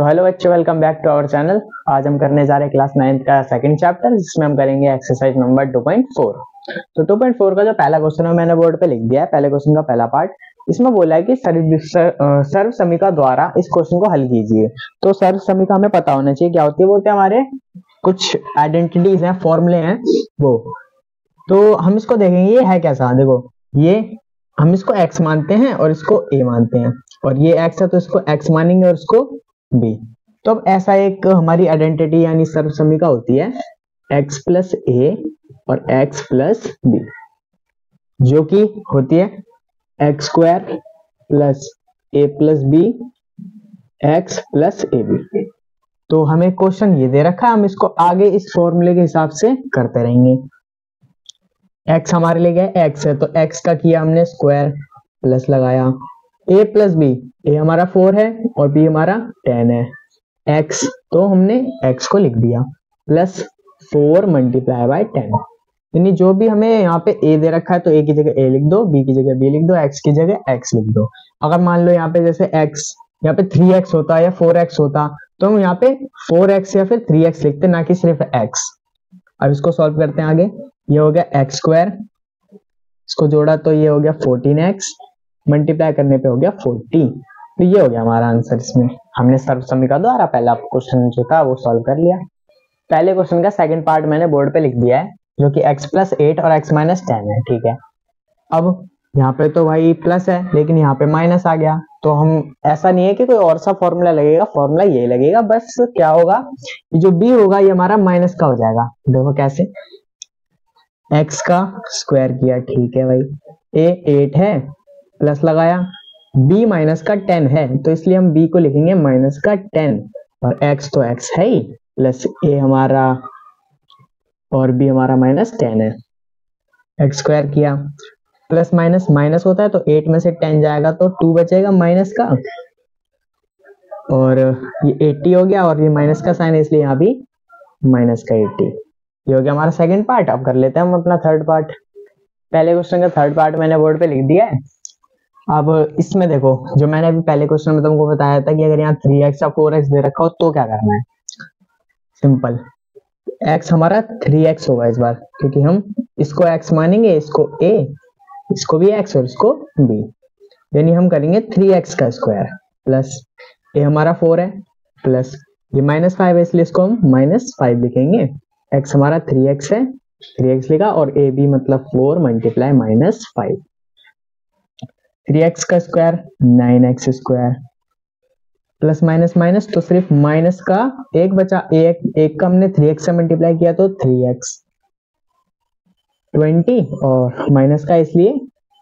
तो हेलो बच्चों, welcome back to our channel. आज हम करने जा रहे हैं क्लास 9th का सेकंड चैप्टर, जिसमें हम करेंगे एक्सरसाइज नंबर 2.4। तो 2.4 का जो पहला क्वेश्चन है मैंने बोर्ड पे लिख दिया है। पहले क्वेश्चन का पहला पार्ट, इसमें बोला है कि सर्व समीकरण द्वारा इस क्वेश्चन को हल कीजिए। तो सर्व समीकरण हमें पता होना चाहिए क्या होती है। बोलते हैं हमारे कुछ आइडेंटिटीज हैं, फॉर्मूले हैं वो। तो हम इसको देखेंगे ये है कैसा। देखो, ये हम इसको x मानते हैं और इसको a मानते हैं, और ये x है तो इसको x मानेंगे और इसको b। तो अब ऐसा एक हमारी आइडेंटिटी यानी सर्व समीकरण होती है x प्लस a और x प्लस b, जो कि होती है x square plus a plus b x plus a b. तो हमें क्वेश्चन ये दे रखा है, हम इसको आगे इस फॉर्मूले के हिसाब से करते रहेंगे। x हमारे लिए गया x है तो x का किया हमने स्क्वायर, प्लस लगाया a प्लस b। a हमारा 4 है और b हमारा 10 है। x तो हमने x को लिख दिया प्लस 4 मल्टीप्लाई बाय 10। यानी जो भी हमें यहाँ पे a दे रखा है तो a की जगह a लिख दो, b की जगह b लिख दो, x की जगह x लिख दो। अगर मान लो यहाँ पे जैसे x यहाँ पे 3x होता या 4x होता तो हम यहाँ पे 4x या फिर 3x लिखते, ना कि सिर्फ x। अब इसको सॉल्व करते हैं आगे। ये हो गया एक्स स्क्वायर, इसको जोड़ा तो ये हो गया 14x, मल्टीप्लाई करने पे हो गया 40। तो ये हो गया हमारा आंसर। इसमें हमने सर्व समीकरण द्वारा पहला क्वेश्चन जो था वो सॉल्व कर लिया। पहले क्वेश्चन का सेकंड पार्ट मैंने बोर्ड पे लिख दिया है, जो कि x प्लस 8 और x माइनस 10 है। ठीक है, अब यहाँ पे तो भाई प्लस है लेकिन यहाँ पे माइनस आ गया, तो हम ऐसा नहीं है कि कोई और सा फॉर्मूला लगेगा, फॉर्मूला यही लगेगा। बस क्या होगा, ये जो b होगा ये हमारा माइनस का हो जाएगा। देखो कैसे, x का स्क्वायर किया, ठीक है भाई, a 8 है, प्लस लगाया, b माइनस का 10 है तो इसलिए हम b को लिखेंगे माइनस का 10, और x तो x है ही, प्लस a हमारा और b हमारा माइनस 10 है। x स्क्वायर किया, प्लस माइनस माइनस होता है तो 8 में से 10 जाएगा तो 2 बचेगा माइनस का, और ये 80 हो गया, और ये माइनस का साइन है इसलिए यहाँ भी माइनस का 80। ये हो गया हमारा सेकंड पार्ट। अब कर लेते हैं हम अपना थर्ड पार्ट। पहले क्वेश्चन का थर्ड पार्ट मैंने बोर्ड पे लिख दिया है। अब इसमें देखो, जो मैंने अभी पहले क्वेश्चन में तुमको बताया था कि अगर यहाँ 3x या 4x दे रखा हो तो क्या करना है। सिंपल, x हमारा 3x होगा इस बार, क्योंकि हम इसको x मानेंगे, इसको a, इसको भी x और इसको b। यानी हम करेंगे 3x का स्क्वायर, प्लस a हमारा 4 है, प्लस ये माइनस 5 है इसलिए इसको हम माइनस 5 लिखेंगे। x हमारा 3x है, 3x लिखा, और a b मतलब 4 मल्टीप्लाई माइनस 5। 3x का square 9x square, plus minus minus तो सिर्फ माइनस का एक बचा, एक का हमने 3x से मल्टीप्लाई किया तो 3x 20, और माइनस का इसलिए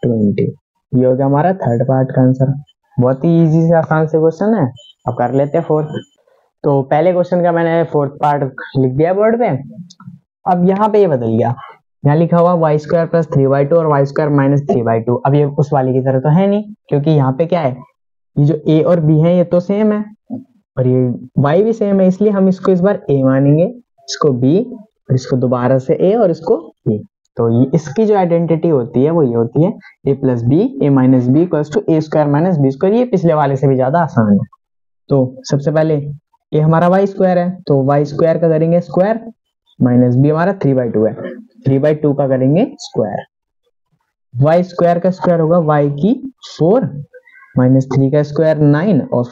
20। ये हो गया हमारा थर्ड पार्ट का आंसर। बहुत ही इजी से आसान से क्वेश्चन है। अब कर लेते हैं फोर्थ। तो पहले क्वेश्चन का मैंने फोर्थ पार्ट लिख दिया बोर्ड पे। अब यहाँ पे ये बदल गया, यहाँ लिखा हुआ वाई स्क्वायर प्लस 3y2 और वाई स्क्वायर माइनस 3y2। अब ये उस वाले की तरह तो है नहीं, क्योंकि यहाँ पे क्या है, ये जो a और b है ये तो सेम है और ये y भी सेम है, इसलिए हम इसको इस बार a मानेंगे, इसको b, और इसको दोबारा से a और इसको b। तो ये इसकी जो आइडेंटिटी होती है वो ये होती है a plus b, a minus b equals to a square minus b square. ये पिछले वाले से भी ज्यादा आसान है। तो सबसे पहले a हमारा वाई स्क्वायर है तो वाई स्क्वायर का करेंगे स्क्वायर, माइनस b हमारा 3/2 है, 3/2 का करेंगे स्क्वायर। वाई स्क्वायर का स्क्वायर होगा y की 4, माइनस 3 का स्क्वायर 9 और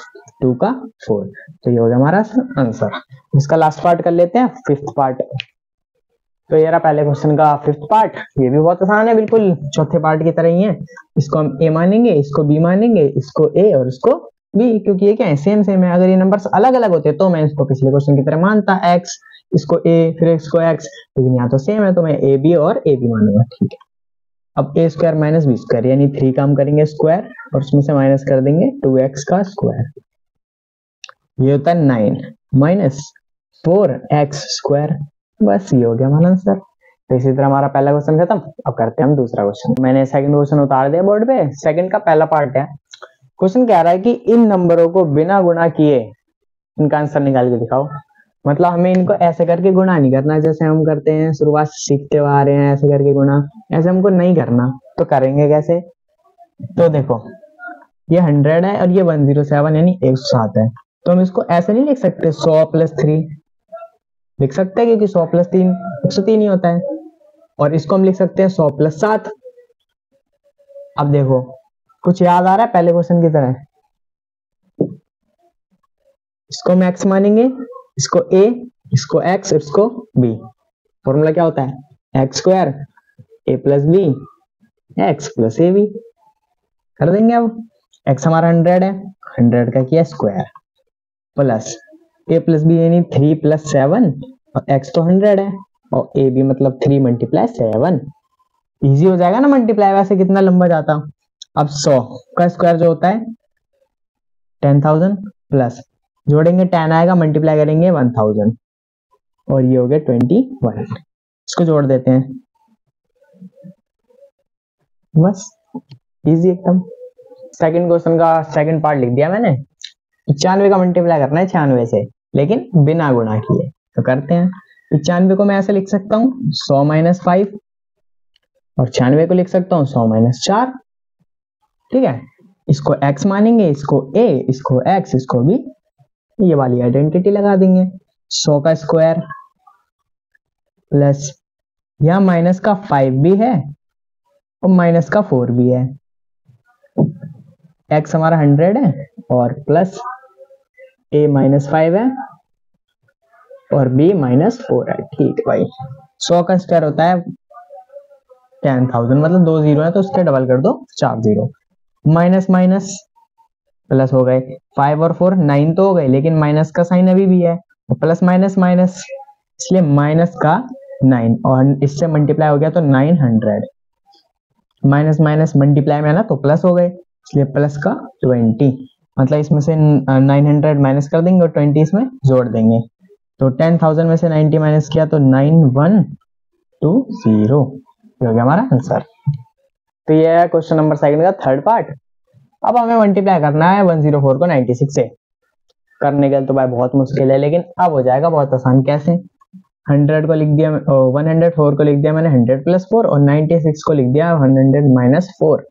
2 का 4। तो ये हो गया हमारा आंसर। इसका लास्ट पार्ट कर लेते हैं, फिफ्थ पार्ट। तो ये रहा पहले क्वेश्चन का फिफ्थ पार्ट। ये भी बहुत आसान है, बिल्कुल चौथे पार्ट की तरह ही है। इसको हम a मानेंगे, इसको b मानेंगे, इसको a और इसको b, क्योंकि ये क्या है, सेम सेम है। अगर ये नंबर्स अलग अलग होते तो मैं इसको पिछले क्वेश्चन की तरह मानता x, इसको a फिर x को x, लेकिन यहाँ तो सेम है तो मैं a b और a b मानूंगा। ठीक है, अब a square minus b square, यानी 3 का हम करेंगे स्क्वायर और उसमें से माइनस कर देंगे 2x का स्क्वायर। ये होता है 9 माइनस 4x स्क्वायर। बस ये हो गया हमारा आंसर। तो इसी तरह हमारा पहला क्वेश्चन खत्म। अब करते हैं हम दूसरा क्वेश्चन। मैंने सेकंड क्वेश्चन उतार दिया बोर्ड पे। सेकंड का पहला पार्ट है। क्वेश्चन कह रहा है कि इन नंबरों को बिना गुणा किए इनका आंसर निकाल के दिखाओ। मतलब हमें इनको ऐसे करके गुणा नहीं करना जैसे हम करते हैं, शुरुआत से सीखते हुए आ रहे हैं, ऐसे करके गुणा, ऐसे हमको नहीं करना। तो करेंगे कैसे, तो देखो ये 100 है और ये 107 यानी 107 है, तो हम इसको ऐसे नहीं लिख सकते 100 प्लस 3, लिख सकते हैं क्योंकि 100 प्लस 3 103 ही होता है। और इसको हम लिख सकते हैं 100 प्लस 7। अब देखो कुछ याद आ रहा है पहले क्वेश्चन की तरह, इसको हम x मानेंगे, इसको a, इसको x, इसको b। फॉर्मूला क्या होता है x square a plus b x plus a b. कर देंगे। अब x हमारा 100 है, 100 का किया square plus a plus b यानी 3 प्लस 7 और x तो 100 है और a भी मतलब 3 मल्टीप्लाई 7। इजी हो जाएगा ना मल्टीप्लाई, वैसे कितना लंबा जाता। अब 100 का स्क्वायर जो होता है 10,000 प्लस जोड़ेंगे 10 आएगा, मल्टीप्लाई करेंगे 1000 और ये हो गया 21। इसको जोड़ देते हैं, बस इजी एकदम। सेकंड क्वेश्चन का सेकंड पार्ट लिख दिया मैंने। 95 का मल्टीप्लाई करना है 96 से, लेकिन बिना गुणा किए। तो करते हैं। 95 को मैं ऐसे लिख सकता हूँ 100 माइनस 5 और 96 को लिख सकता हूँ 100 माइनस 4। ठीक है, इसको x मानेंगे, इसको a, इसको x, इसको b, ये वाली आइडेंटिटी लगा देंगे। 100 का स्क्वायर प्लस यहां माइनस का 5 भी है और माइनस का 4 भी है। x हमारा 100 है और प्लस a माइनस 5 है और b माइनस 4 है। ठीक भाई, 100 का स्क्वायर होता है 10,000, मतलब 2 जीरो है तो उसके डबल कर दो 4 जीरो। माइनस माइनस प्लस हो गए, 5 और 4 9 तो हो गए, लेकिन माइनस का साइन अभी भी है और प्लस माइनस माइनस, इसलिए माइनस का 9 और इससे मल्टीप्लाई हो गया तो 900। माइनस माइनस मल्टीप्लाई में है ना तो प्लस हो गए, इसलिए प्लस का 20। मतलब इसमें से 900 माइनस कर देंगे और 20 इसमें जोड़ देंगे। तो 10,000 में से 90 माइनस किया तो 9120 हो गया हमारा आंसर। तो ये है क्वेश्चन नंबर सेकंड का थर्ड पार्ट। अब हमें मल्टीप्लाई करना है 104 को 96 से। करने के लिए तो भाई बहुत मुश्किल है, लेकिन अब हो जाएगा बहुत आसान। कैसे? 100 को लिख दिया, 104 को लिख दिया मैंने 100 प्लस 4 और 96 को लिख दिया 100 माइनस 4।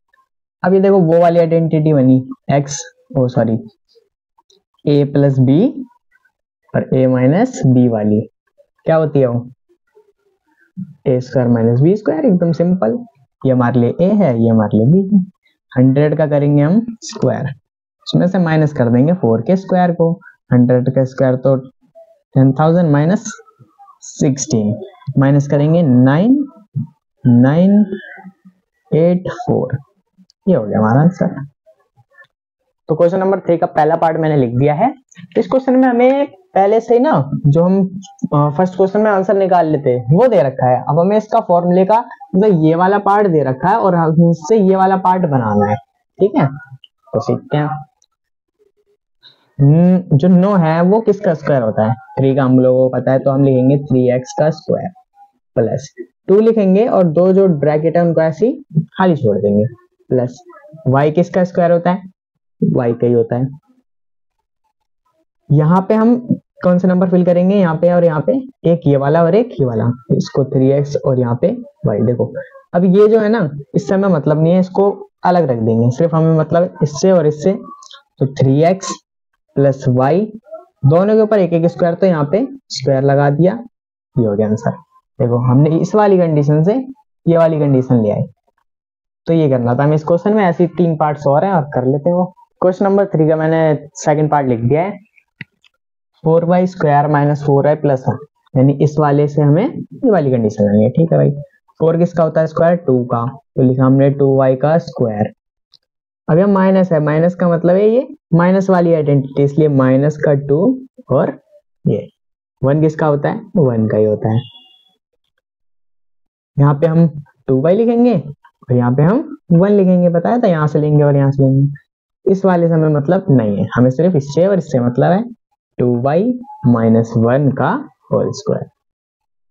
अब ये देखो वो वाली आइडेंटिटी बनी x, a प्लस बी और a माइनस बी वाली। क्या होती है वो? a square minus b square. एकदम सिंपल। ये हमारे लिए a है, ये हमारे लिए b है। 100 का करेंगे हम स्क्वायर, उसमें से माइनस कर देंगे 4 के स्क्वायर को। 100 का स्क्वायर तो 10,000 माइनस 16, माइनस करेंगे 9984। ये हो गया हमारा आंसर। तो क्वेश्चन नंबर 3 का पहला पार्ट मैंने लिख दिया है। इस क्वेश्चन में हमें पहले से ही ना जो हम फर्स्ट क्वेश्चन में आंसर निकाल लेते वो दे रखा है। अब हमें इसका फॉर्मूले का मतलब ये वाला पार्ट दे रखा है और इससे ये वाला पार्ट बनाना है। ठीक है, तो सीखते हैं। जो 9 है वो किसका स्क्वायर होता है? 3 का हम लोगों को पता है, तो हम लिखेंगे 3x का स्क्वायर प्लस 2 लिखेंगे और दो जो ब्रैकेट है उनको ऐसे खाली छोड़ देंगे, प्लस y किसका स्क्वायर होता है? y का ही होता है। यहाँ पे हम कौन सा नंबर फिल करेंगे? यहाँ पे और यहाँ पे, एक ये वाला और एक ये वाला। इसको 3x और यहाँ पे y। देखो अब ये जो है ना, इससे हमें मतलब नहीं है, इसको अलग रख देंगे। सिर्फ हमें मतलब इससे और इससे, तो 3x प्लस y दोनों के ऊपर एक एक स्क्वायर, तो यहाँ पे स्क्वायर लगा दिया। ये हो गया आंसर। देखो हमने इस वाली कंडीशन से ये वाली कंडीशन ले आए। तो ये करना था हमें इस क्वेश्चन में। ऐसी 3 पार्ट्स और हैं और कर लेते हैं वो। क्वेश्चन नंबर 3 का मैंने सेकंड पार्ट लिख दिया है। 4y square minus 4y plus 1, यानी इस वाले से हमें ये वाली कंडीशन लेनी है। ठीक है भाई, 4 किसका होता है स्क्वायर? 2 का, तो लिखा हमने 2y का स्क्वायर। अब यह माइनस है, माइनस का मतलब है ये माइनस वाली आइडेंटिटी, इसलिए माइनस का 2 और ये 1 किसका होता है? 1 का ही होता है। यहाँ पे हम 2y लिखेंगे और यहाँ पे हम 1 लिखेंगे, बताया था, यहाँ से लेंगे और यहाँ से लेंगे। इस वाले से हमें मतलब नहीं है, हमें सिर्फ इससे और इससे मतलब है 2y माइनस 1 का होल स्क्वायर।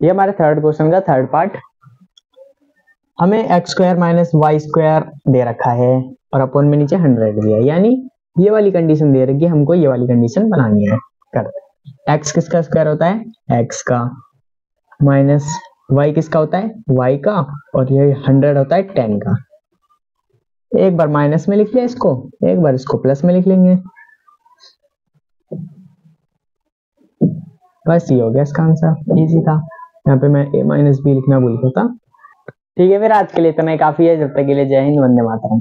ये हमारे थर्ड क्वेश्चन का थर्ड पार्ट। हमें x square minus Y square दे रखा है और अपन में नीचे 100 दिया है, यानी ये वाली कंडीशन दे रखी है, हमको ये वाली कंडीशन बनानी है। करते। x किसका स्क्वायर होता है? x का, माइनस y किसका होता है? y का, और ये 100 होता है 10 का। एक बार माइनस में लिख लिया इसको, एक बार इसको प्लस में लिख लेंगे। बस ये हो गया इसका आंसर, इजी था। यहाँ पे मैं a माइनस बी लिखना भूल गया था। ठीक है, फिर आज के लिए इतना ही काफी है। जब तक के लिए जय हिंद, वंदे मातरम।